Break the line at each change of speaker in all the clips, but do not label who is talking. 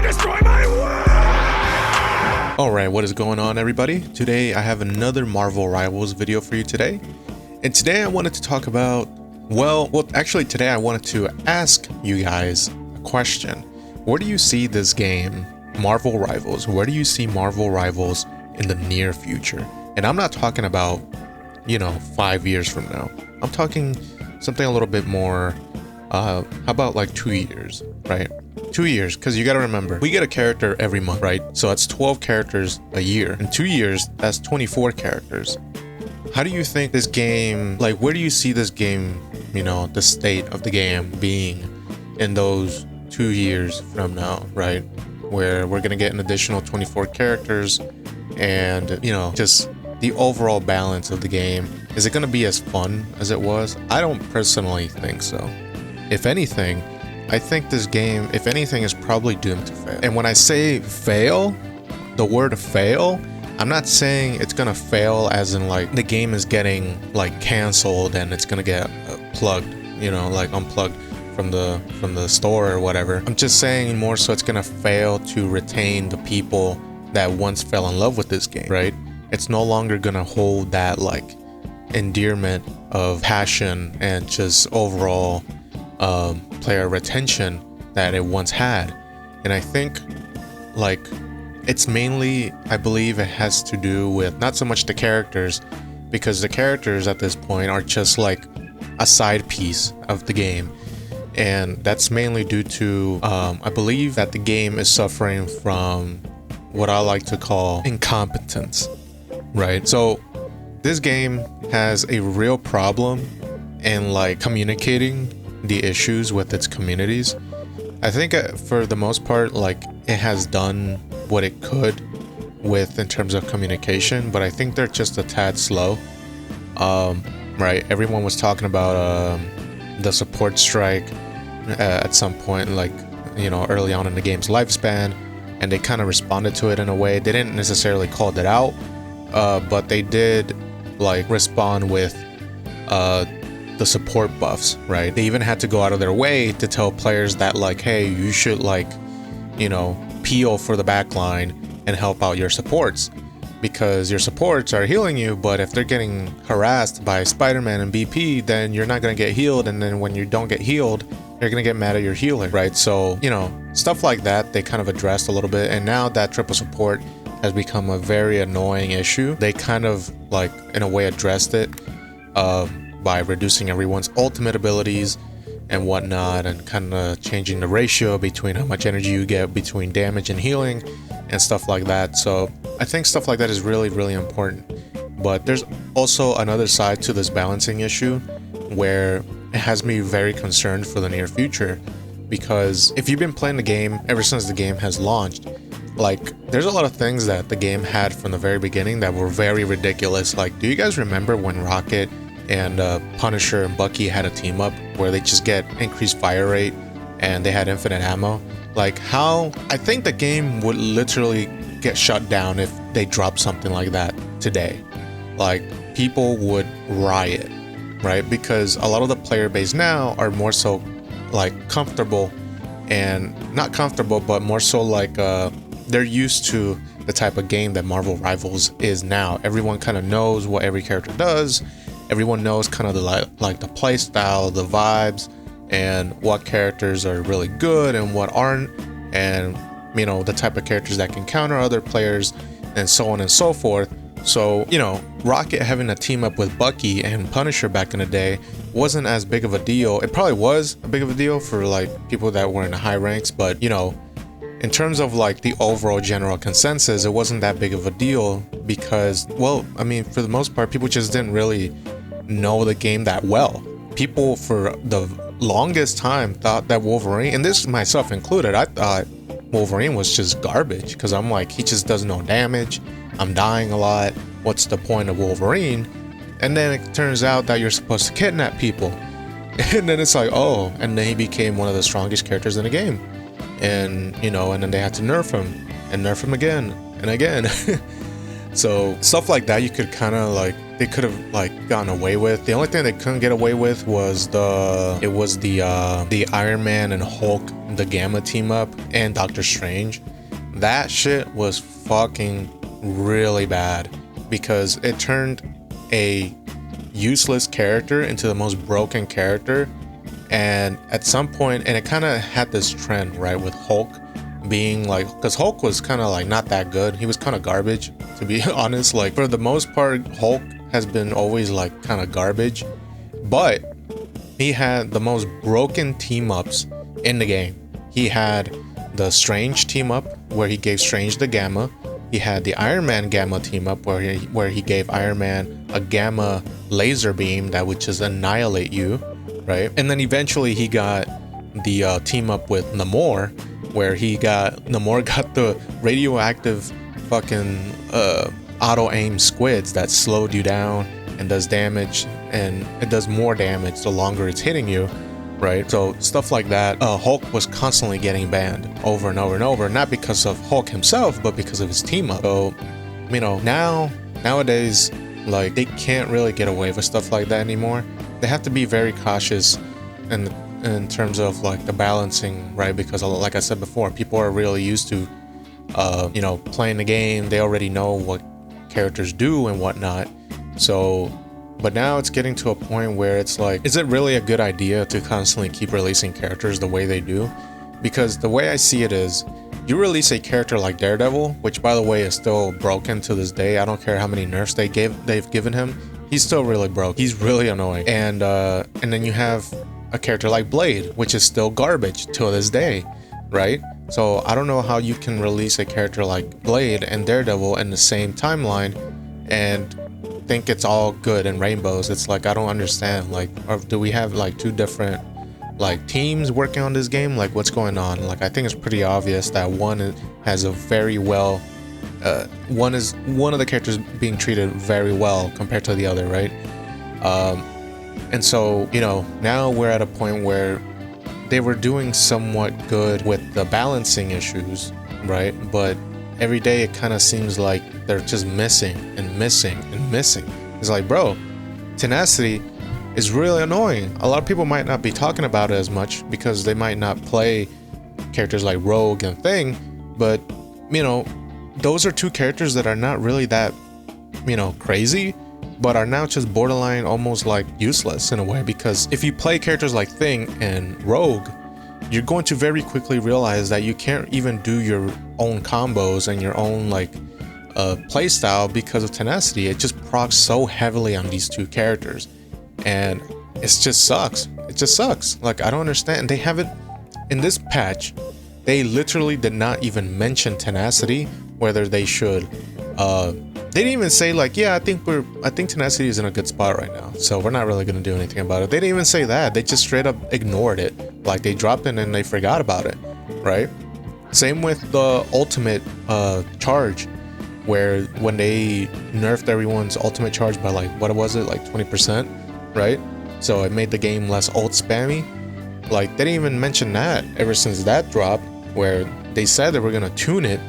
destroy my world!
Alright, what is going on, everybody? Today I have another Marvel Rivals video for you today. And today I wanted to talk about, actually today I wanted to ask you guys a question. Where do you see this game, Marvel Rivals? Where do you see Marvel Rivals in the near future? And I'm not talking about, 5 years from now. I'm talking something a little bit more, how about like 2 years, right? 2 years, because you got to remember, we get a character every month, right? So that's 12 characters a year. In 2 years, that's 24 characters. How do you think this game, where do you see this game, the state of the game being in those 2 years from now, right? Where we're going to get an additional 24 characters and, just the overall balance of the game. Is it going to be as fun as it was? I don't personally think so. If anything, I think this game, if anything, is probably doomed to fail. And when I say fail, the word fail, I'm not saying it's gonna fail as in the game is getting canceled and it's gonna get plugged, unplugged from the store or whatever. I'm just saying more so it's gonna fail to retain the people that once fell in love with this game, right? It's no longer gonna hold that endearment of passion and just overall player retention that it once had. And I think it's mainly, I believe it has to do with not so much the characters, because the characters at this point are just a side piece of the game. And that's mainly due to, I believe that the game is suffering from what I like to call incompetence, right? So this game has a real problem in communicating the issues with its communities. I think for the most part, it has done what it could with in terms of communication, but I think they're just a tad slow. Right? Everyone was talking about the support strike at some point, early on in the game's lifespan, and they kind of responded to it in a way. They didn't necessarily call it out, but they did respond with the support buffs, right? They even had to go out of their way to tell players that hey, you should peel for the back line and help out your supports, because your supports are healing you, but if they're getting harassed by Spider-Man and BP, then you're not going to get healed, and then when you don't get healed, you're going to get mad at your healer, right? So, stuff like that they kind of addressed a little bit, and now that triple support has become a very annoying issue. They kind of in a way addressed it by reducing everyone's ultimate abilities and whatnot, and kind of changing the ratio between how much energy you get between damage and healing and stuff like that. So I think stuff like that is really, really important. But there's also another side to this balancing issue where it has me very concerned for the near future, because if you've been playing the game ever since the game has launched, there's a lot of things that the game had from the very beginning that were very ridiculous. Do you guys remember when Rocket and Punisher and Bucky had a team up where they just get increased fire rate and they had infinite ammo? How I think the game would literally get shut down if they dropped something like that today. People would riot, right? Because a lot of the player base now are more so comfortable, and not comfortable, but more so they're used to the type of game that Marvel Rivals is now. Everyone kind of knows what every character does. Everyone knows kind of the play style, the vibes, and what characters are really good and what aren't, and the type of characters that can counter other players, and so on and so forth. So Rocket having a team up with Bucky and Punisher back in the day wasn't as big of a deal. It probably was a big of a deal for people that were in the high ranks, but in terms of the overall general consensus, it wasn't that big of a deal, because for the most part, people just didn't really know the game that well. People for the longest time thought that Wolverine, and this myself included, I thought Wolverine was just garbage, because I'm he just does no damage, I'm dying a lot, what's the point of Wolverine? And then it turns out that you're supposed to kidnap people, and then it's oh, and then he became one of the strongest characters in the game, and and then they had to nerf him and nerf him again and again. So stuff like that you could kind of they could have like gotten away with. The only thing they couldn't get away with was the Iron Man and Hulk, the Gamma team up, and Doctor Strange. That shit was fucking really bad because it turned a useless character into the most broken character. And at some point, and it kind of had this trend, right, with Hulk being like, because Hulk was kind of like not that good. He was kind of garbage, to be honest. Like for the most part, Hulk has been always like kind of garbage, but he had the most broken team ups in the game. He had the Strange team up where he gave Strange the Gamma. He had the Iron Man Gamma team up where he gave Iron Man a Gamma laser beam that would just annihilate you, right? And then eventually he got the team up with Namor, where Namor got the radioactive fucking auto aim squids that slowed you down and does damage, and it does more damage the longer it's hitting you, right? So stuff like that. Hulk was constantly getting banned over and over and over, not because of Hulk himself, but because of his team up. So, you know, nowadays, like, they can't really get away with stuff like that anymore. They have to be very cautious in terms of like the balancing, right? Because like I said before, people are really used to you know, playing the game. They already know what characters do and whatnot. So, but now it's getting to a point where it's like, is it really a good idea to constantly keep releasing characters the way they do? Because the way I see it is, you release a character like Daredevil, which by the way is still broken to this day. I don't care how many nerfs they've given him. He's still really broke. He's really annoying. And then you have a character like Blade, which is still garbage to this day, right? So I don't know how you can release a character like Blade and Daredevil in the same timeline and think it's all good and rainbows. It's like, I don't understand. Like, do we have like two different like teams working on this game? Like, what's going on? Like, I think it's pretty obvious that one has a very well one of the characters being treated very well compared to the other, right? And so, you know, now we're at a point where they were doing somewhat good with the balancing issues, right? But every day it kind of seems like they're just missing and missing and missing. It's like, bro, tenacity is really annoying. A lot of people might not be talking about it as much because they might not play characters like Rogue and Thing, but, you know, those are two characters that are not really that, you know, crazy, but are now just borderline almost like useless in a way, because if you play characters like Thing and Rogue, you're going to very quickly realize that you can't even do your own combos and your own like playstyle because of tenacity. It just procs so heavily on these two characters, and it just sucks. It just sucks. Like, I don't understand. They haven't, in this patch, they literally did not even mention tenacity, whether they should. They didn't even say like, yeah, I think tenacity is in a good spot right now, so we're not really gonna do anything about it. They didn't even say that. They just straight up ignored it. Like, they dropped it and they forgot about it, right? Same with the ultimate charge, where when they nerfed everyone's ultimate charge by like, what was it, like 20%, right? So it made the game less ult spammy. Like, they didn't even mention that ever since that dropped, where they said they were gonna tune it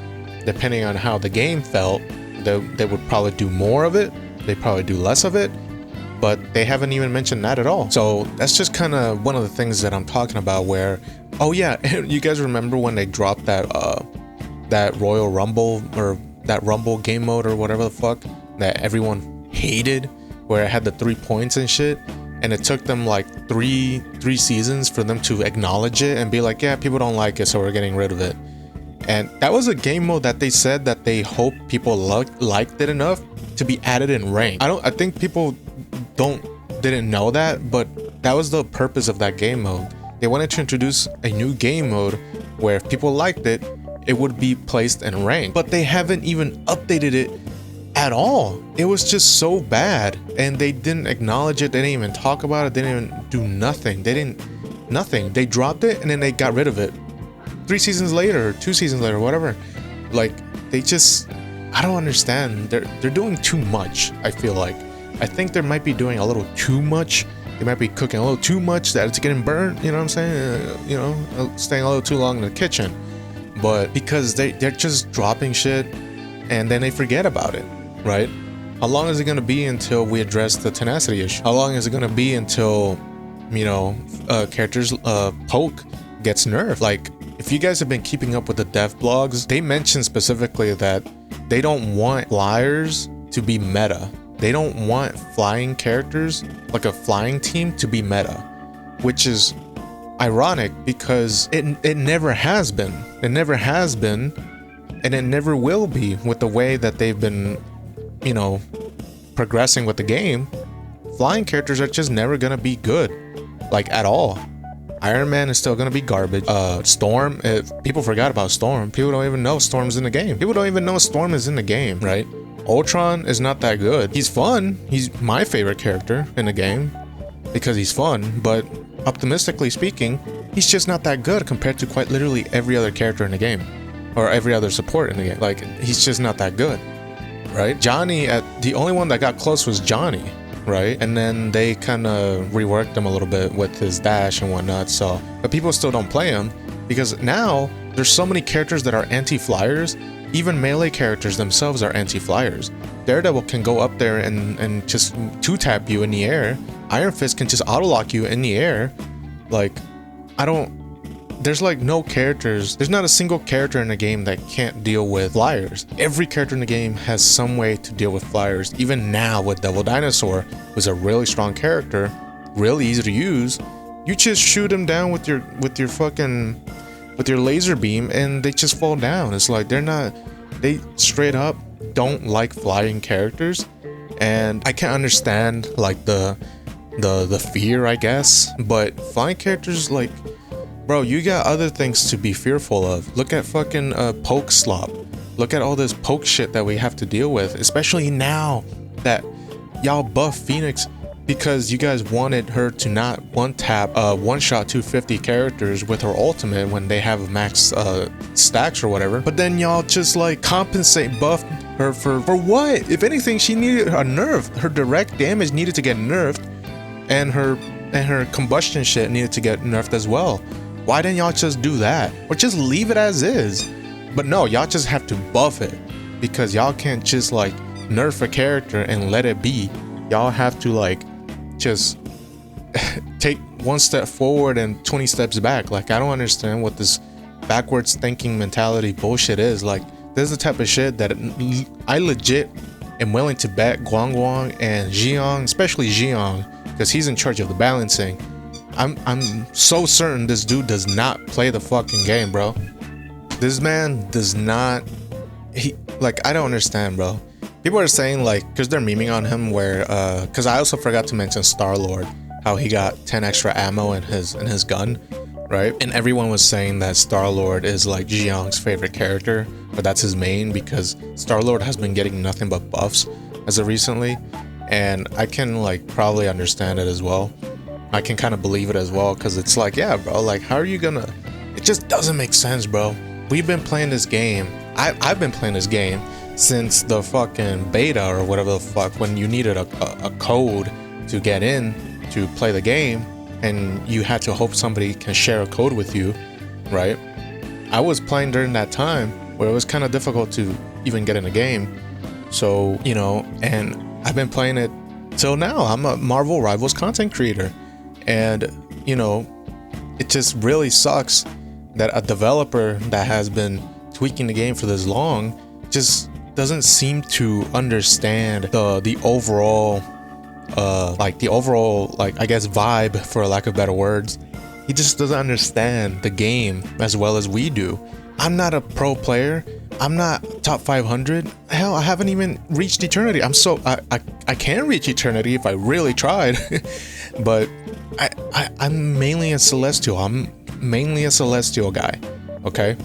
depending on how the game felt. They would probably do more of it, they probably do less of it, but they haven't even mentioned that at all. So that's just kind of one of the things that I'm talking about, where, oh yeah, you guys remember when they dropped that Royal Rumble, or that Rumble game mode, or whatever the fuck, that everyone hated, where it had the 3 points and shit, and it took them like three seasons for them to acknowledge it and be like, yeah, people don't like it, so we're getting rid of it. And that was a game mode that they said that they hope people liked it enough to be added in rank. I think people didn't know that, but that was the purpose of that game mode. They wanted to introduce a new game mode where if people liked it, it would be placed in rank. But they haven't even updated it at all. It was just so bad, and they didn't acknowledge it. They didn't even talk about it. They didn't even do nothing. Nothing. They dropped it and then they got rid of it 3 seasons later, or 2 seasons later, whatever. Like, they just, I don't understand. They're doing too much, I feel like. I think they might be doing a little too much. They might be cooking a little too much that it's getting burnt, you know what I'm saying? You know, staying a little too long in the kitchen. But because they're just dropping shit and then they forget about it, right? How long is it going to be until we address the tenacity issue? How long is it going to be until, you know, characters poke gets nerfed? Like, if you guys have been keeping up with the dev blogs, they mention specifically that they don't want flyers to be meta. They don't want flying characters, like a flying team, to be meta, which is ironic because it never has been. It never has been, and it never will be with the way that they've been, you know, progressing with the game. Flying characters are just never gonna be good, like, at all. Iron Man is still gonna be garbage. Storm, people forgot about Storm. People don't even know Storm's in the game. People don't even know Storm is in the game, right? Ultron is not that good. He's fun. He's my favorite character in the game because he's fun, but optimistically speaking, he's just not that good compared to quite literally every other character in the game, or every other support in the game. Like, he's just not that good, right? Johnny, the only one that got close was Johnny, right? And then they kind of reworked him a little bit with his dash and whatnot. So, but people still don't play him because now there's so many characters that are anti-flyers. Even melee characters themselves are anti-flyers. Daredevil can go up there and just two-tap you in the air. Iron Fist can just auto-lock you in the air. Like, there's like no characters. There's not a single character in the game that can't deal with flyers. Every character in the game has some way to deal with flyers. Even now with Devil Dinosaur, who's a really strong character, really easy to use. You just shoot him down with your laser beam and they just fall down. It's like they straight up don't like flying characters, and I can understand like the fear, I guess, but flying characters, like, bro, you got other things to be fearful of. Look at fucking poke slop. Look at all this poke shit that we have to deal with, especially now that y'all buff Phoenix because you guys wanted her to not one-tap one-shot 250 characters with her ultimate when they have max stacks or whatever. But then y'all just like compensate buff her for what? If anything, she needed a nerf. Her direct damage needed to get nerfed, and her combustion shit needed to get nerfed as well. Why didn't y'all just do that? Or just leave it as is? But no, y'all just have to buff it because y'all can't just like nerf a character and let it be. Y'all have to like just take one step forward and 20 steps back. Like, I don't understand what this backwards thinking mentality bullshit is. Like, this is the type of shit that I legit am willing to bet Guang Guang and Xiong, especially Xiong, because he's in charge of the balancing. I'm so certain this dude does not play the fucking game, bro. This man does not. Like, I don't understand, bro. People are saying, like, because they're memeing on him where, because I also forgot to mention Star-Lord, how he got 10 extra ammo in his gun, right? And everyone was saying that Star-Lord is like Xiong's favorite character, but that's his main because Star-Lord has been getting nothing but buffs as of recently, and I can like probably understand it as well. I can kind of believe it as well because it's like, yeah, bro, like, how are you gonna? It just doesn't make sense, bro. We've been playing this game. I've been playing this game since the fucking beta or whatever the fuck, when you needed a code to get in to play the game and you had to hope somebody can share a code with you, right? I was playing during that time where it was kind of difficult to even get in the game. So, you know, and I've been playing it till now. I'm a Marvel Rivals content creator, and, you know, it just really sucks that a developer that has been tweaking the game for this long just doesn't seem to understand the overall I guess vibe, for lack of better words. He just doesn't understand the game as well as we do. I'm not a pro player. I'm not top 500. Hell, I haven't even reached eternity. I can reach eternity if I really tried. But I'm mainly a celestial. I'm mainly a celestial guy, okay?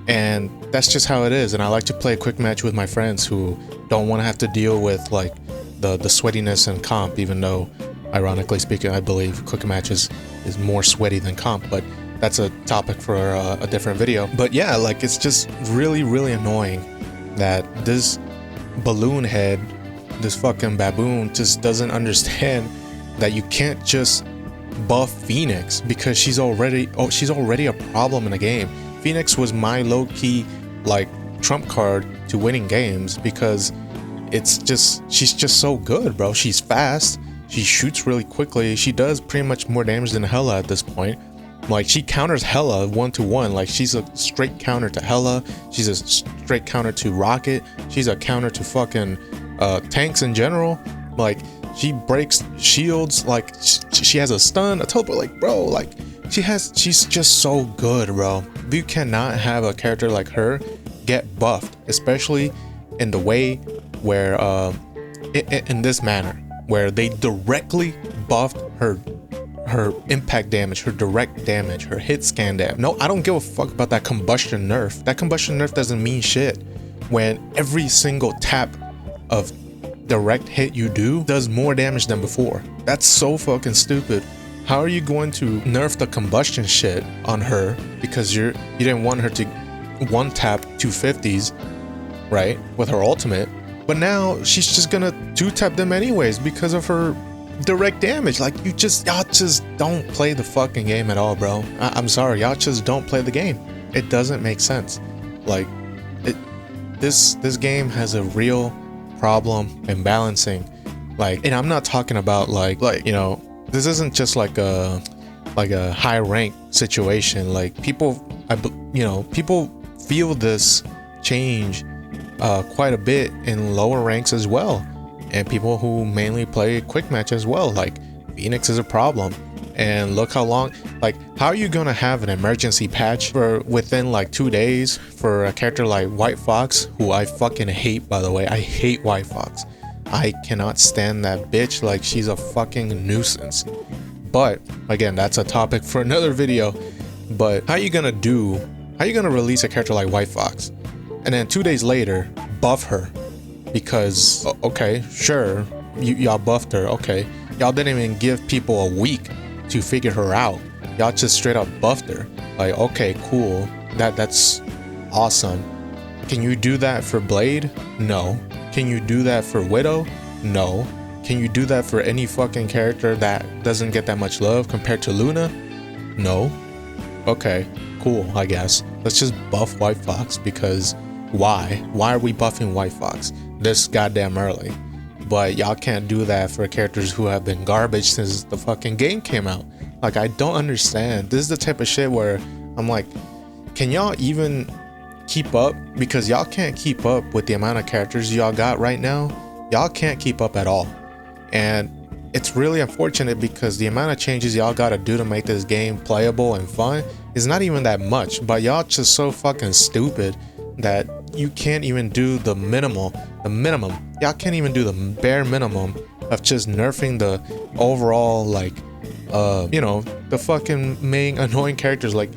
And that's just how it is. And I like to play a quick match with my friends who don't want to have to deal with like the sweatiness in comp, even though, ironically speaking, I believe quick matches is more sweaty than comp, but that's a topic for a different video. But yeah, like, it's just really, really annoying that this balloon head, this fucking baboon, just doesn't understand that you can't just buff Phoenix because she's already a problem in the game. Phoenix was my low-key like trump card to winning games because it's just, she's just so good, bro. She's fast, she shoots really quickly, she does pretty much more damage than Hela at this point. Like, she counters Hela 1-to-1. Like, she's a straight counter to Hela, she's a straight counter to Rocket, she's a counter to fucking tanks in general. Like, she breaks shields, like she has a stun, a teleport. Like, bro, like she's just so good, bro. You cannot have a character like her get buffed, especially in the way where in this manner, where they directly buffed her impact damage, her direct damage, her hit scan damage. No, I don't give a fuck about that combustion nerf. That combustion nerf doesn't mean shit when every single tap of direct hit you do does more damage than before. That's so fucking stupid. How are you going to nerf the combustion shit on her because you didn't want her to one tap 250s, right, with her ultimate, but now she's just gonna two tap them anyways because of her direct damage? Like, y'all just don't play the fucking game at all, bro. I'm sorry, y'all just don't play the game. It doesn't make sense. Like, this game has a real problem in balancing. Like, and I'm not talking about like you know, this isn't just like a high rank situation. Like, people, people feel this change quite a bit in lower ranks as well, and people who mainly play quick match as well. Like, Phoenix is a problem, and look how long. Like, how are you gonna have an emergency patch for within like 2 days for a character like White Fox, who I fucking hate, by the way? I hate White Fox. I cannot stand that bitch. Like, she's a fucking nuisance. But again, that's a topic for another video. But how you gonna release a character like White Fox and then 2 days later buff her? Because okay, sure, y'all buffed her, okay, y'all didn't even give people a week to figure her out. Y'all just straight up buffed her. Like, okay, cool, that's awesome. Can you do that for Blade? No. Can you do that for Widow? No. Can you do that for any fucking character that doesn't get that much love compared to Luna? No. Okay, cool, I guess. Let's just buff White Fox, because why? Why are we buffing White Fox this goddamn early? But y'all can't do that for characters who have been garbage since the fucking game came out. Like, I don't understand. This is the type of shit where I'm like, can y'all even keep up? Because y'all can't keep up with the amount of characters y'all got right now. Y'all can't keep up at all. And it's really unfortunate because the amount of changes y'all gotta do to make this game playable and fun is not even that much. But y'all just so fucking stupid that you can't even do the minimum. Y'all can't even do the bare minimum of just nerfing the overall, like, the fucking main annoying characters. Like,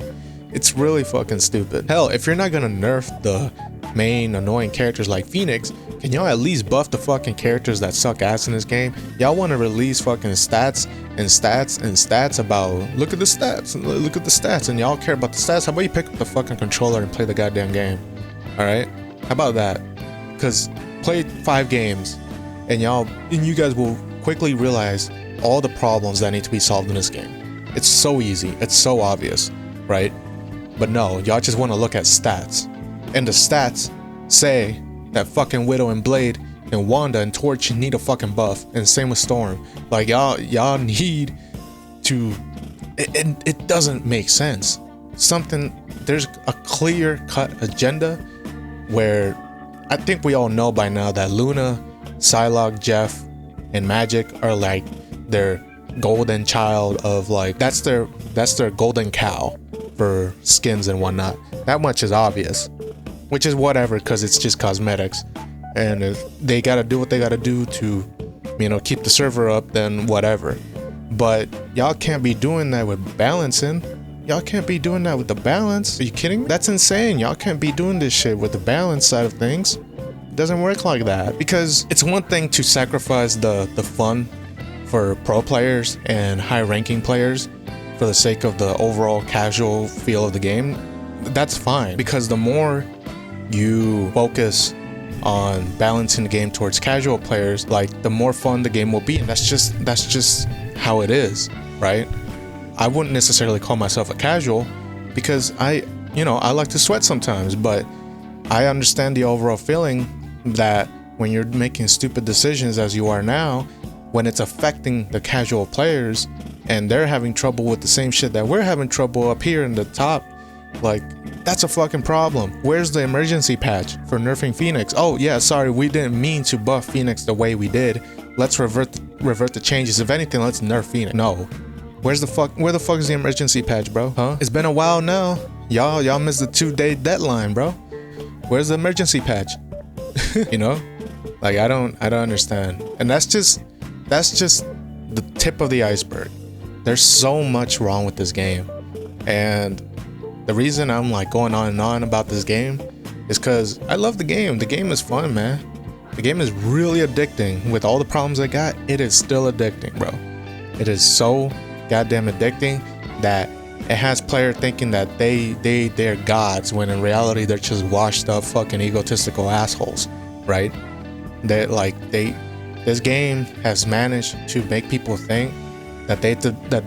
it's really fucking stupid. Hell, if you're not gonna nerf the main annoying characters like Phoenix, can y'all at least buff the fucking characters that suck ass in this game? Y'all want to release fucking stats about, look at the stats, and y'all care about the stats. How about you pick up the fucking controller and play the goddamn game? Alright? How about that? Because play 5 games and you guys will quickly realize all the problems that need to be solved in this game. It's so easy, it's so obvious, right? But no, y'all just want to look at stats, and the stats say that fucking Widow and Blade and Wanda and Torch need a fucking buff, and same with Storm. Like, y'all need to, it doesn't make sense. There's a clear cut agenda where I think we all know by now that Luna, Psylocke, Jeff, and Magic are like their golden child of, like, that's their golden cow for skins and whatnot. That much is obvious, which is whatever, because it's just cosmetics, and if they gotta do what they gotta do to, keep the server up, then whatever. But y'all can't be doing that with balancing. Y'all can't be doing that with the balance. Are you kidding me? That's insane. Y'all can't be doing this shit with the balance side of things. It doesn't work like that. Because it's one thing to sacrifice the fun for pro players and high ranking players for the sake of the overall casual feel of the game. That's fine, because the more you focus on balancing the game towards casual players, like, the more fun the game will be. And that's just how it is, right? I wouldn't necessarily call myself a casual, because I like to sweat sometimes, but I understand the overall feeling that when you're making stupid decisions as you are now, when it's affecting the casual players and they're having trouble with the same shit that we're having trouble up here in the top, like, that's a fucking problem. Where's the emergency patch for nerfing Phoenix? Oh yeah, sorry, we didn't mean to buff Phoenix the way we did. Let's revert the changes. If anything, let's nerf Phoenix. No. Where the fuck is the emergency patch, bro? Huh? It's been a while now. Y'all missed the 2-day deadline, bro. Where's the emergency patch? You know? Like, I don't understand. And that's just the tip of the iceberg. There's so much wrong with this game. And the reason I'm like going on and on about this game is because I love the game. The game is fun, man. The game is really addicting. With all the problems I got, it is still addicting, bro. It is so goddamn addicting that it has players thinking that they're gods, when in reality they're just washed up fucking egotistical assholes, right? This game has managed to make people think that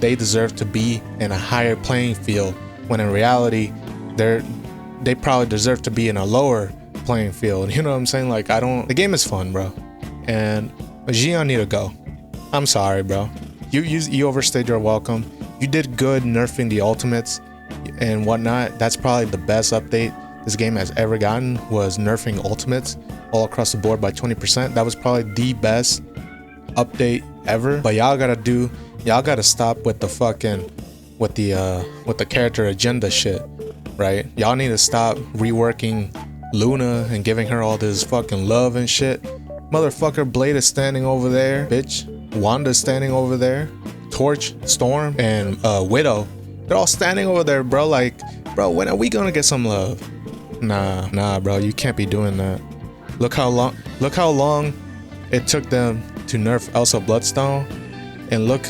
they deserve to be in a higher playing field, when in reality they probably deserve to be in a lower playing field. You know what I'm saying? Like, the game is fun, bro. And Xion need to go. I'm sorry, bro. You overstayed your welcome. You did good nerfing the ultimates and whatnot. That's probably the best update this game has ever gotten, was nerfing ultimates all across the board by 20%. That was probably the best update ever. But y'all gotta stop with the fucking with the character agenda shit, right? Y'all need to stop reworking Luna and giving her all this fucking love and shit. Motherfucker, Blade is standing over there, bitch. Wanda's standing over there. Torch, Storm, and Widow, they're all standing over there, bro. Like, bro, when are we gonna get some love? Nah, bro, you can't be doing that. Look how long it took them to nerf Elsa Bloodstone, and look,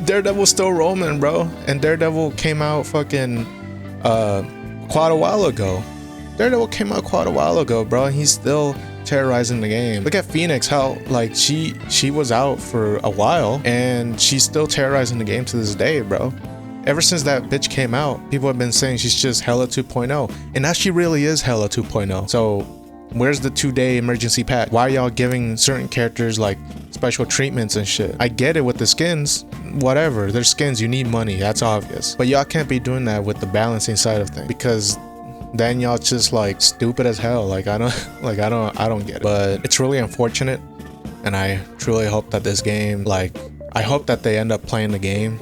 Daredevil's still roaming, bro. And Daredevil came out fucking quite a while ago. Daredevil came out quite a while ago, bro. And he's still terrorizing the game. Look at Phoenix, how like she was out for a while and she's still terrorizing the game to this day, bro. Ever since that bitch came out, people have been saying she's just Hela 2.0, and now she really is Hela 2.0. So where's the 2-day emergency patch? Why are y'all giving certain characters like special treatments and shit? I get it with the skins, whatever, they're skins, you need money, that's obvious, but y'all can't be doing that with the balancing side of things, because then y'all just like stupid as hell. Like, I don't get it. But it's really unfortunate, and I truly hope that this game, like, I hope that they end up playing the game.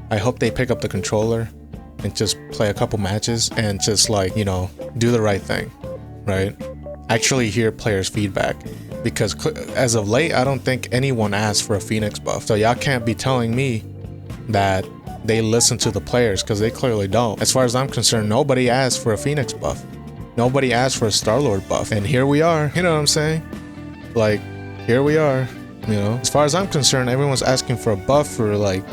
I hope they pick up the controller and just play a couple matches and just, like, you know, do the right thing, right? Actually hear players' feedback, because as of late, I don't think anyone asked for a Phoenix buff. So y'all can't be telling me that they listen to the players, because they clearly don't. As far as I'm concerned, nobody asked for a Phoenix buff. Nobody asked for a Star-Lord buff. And here we are, you know what I'm saying? Like, here we are, you know? As far as I'm concerned, everyone's asking for a buff for, like,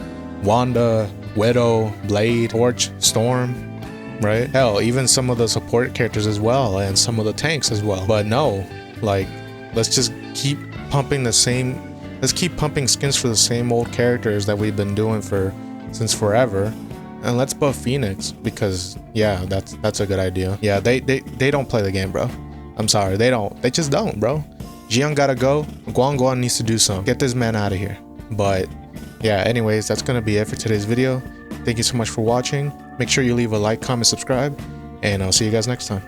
Wanda, Widow, Blade, Torch, Storm, right? Hell, even some of the support characters as well, and some of the tanks as well. But no, like, let's just keep pumping let's keep pumping skins for the same old characters that we've been doing since forever, and let's buff Phoenix, because yeah, that's a good idea. Yeah, they don't play the game, bro. I'm sorry, they just don't, bro. Xion gotta go. Guan needs to do something. Get this man out of here. But yeah, anyways, that's gonna be it for today's video. Thank you so much for watching. Make sure you leave a like, comment, subscribe, and I'll see you guys next time.